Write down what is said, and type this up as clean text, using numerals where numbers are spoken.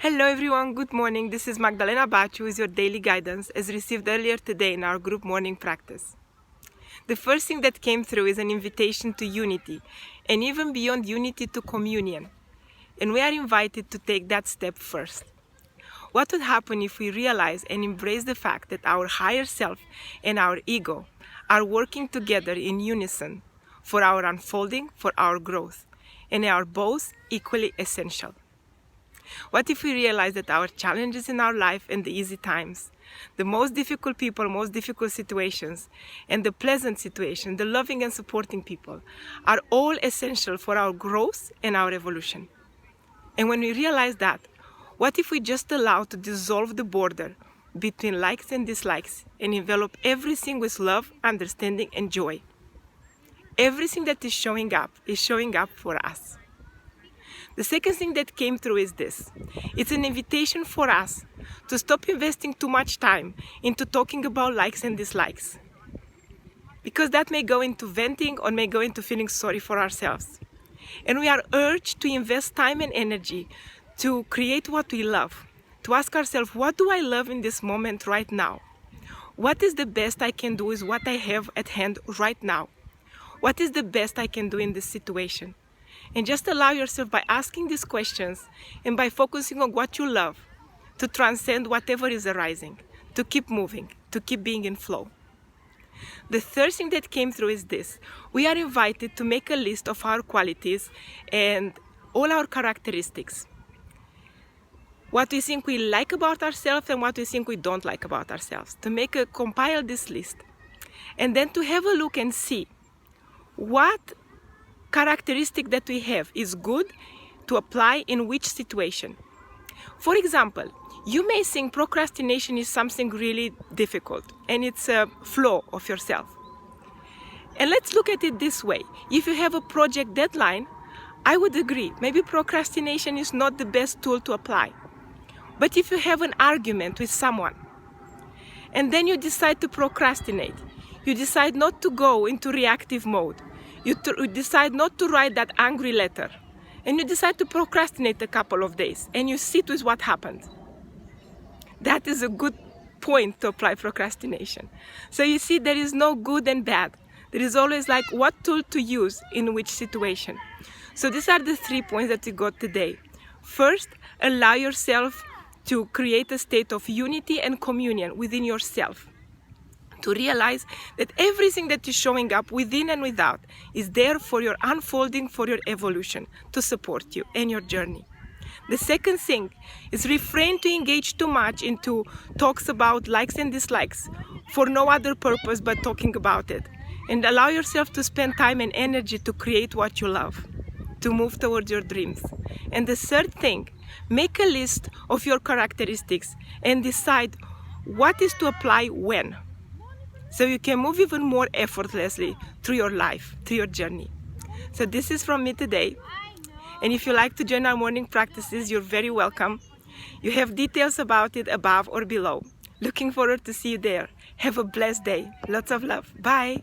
Hello everyone, good morning. This is Magdalena Bachu with your daily guidance as received earlier today in our group morning practice. The first thing that came through is an invitation to unity, and even beyond unity to communion. And we are invited to take that step first. What would happen if we realize and embrace the fact that our higher self and our ego are working together in unison for our unfolding, for our growth, and are both equally essential? What if we realize that our challenges in our life and the easy times, the most difficult people, most difficult situations, and the pleasant situation, the loving and supporting people, are all essential for our growth and our evolution? And when we realize that, what if we just allow to dissolve the border between likes and dislikes and envelop everything with love, understanding, and joy? Everything that is showing up for us. The second thing that came through is this. It's an invitation for us to stop investing too much time into talking about likes and dislikes, because that may go into venting or may go into feeling sorry for ourselves. And we are urged to invest time and energy to create what we love, to ask ourselves, what do I love in this moment right now? What is the best I can do with what I have at hand right now? What is the best I can do in this situation? And just allow yourself, by asking these questions and by focusing on what you love, to transcend whatever is arising, to keep moving, to keep being in flow. The third thing that came through is this. We are invited to make a list of our qualities and all our characteristics. What we think we like about ourselves and what we think we don't like about ourselves. To compile this list. And then to have a look and see what characteristic that we have is good to apply in which situation. For example, you may think procrastination is something really difficult and it's a flaw of yourself. And let's look at it this way. If you have a project deadline, I would agree, maybe procrastination is not the best tool to apply. But if you have an argument with someone and then you decide to procrastinate, you decide not to go into reactive mode, you decide not to write that angry letter, and you decide to procrastinate a couple of days, and you sit with what happened. That is a good point to apply procrastination. So you see, there is no good and bad. There is always like what tool to use in which situation. So these are the 3 points that we got today. First, allow yourself to create a state of unity and communion within yourself. To realize that everything that is showing up within and without is there for your unfolding, for your evolution, to support you and your journey. The second thing is refrain to engage too much into talks about likes and dislikes for no other purpose but talking about it. And allow yourself to spend time and energy to create what you love, to move towards your dreams. And the third thing, make a list of your characteristics and decide what is to apply when, so you can move even more effortlessly through your life, through your journey. So this is from me today. And if you like to join our morning practices, you're very welcome. You have details about it above or below. Looking forward to see you there. Have a blessed day. Lots of love. Bye.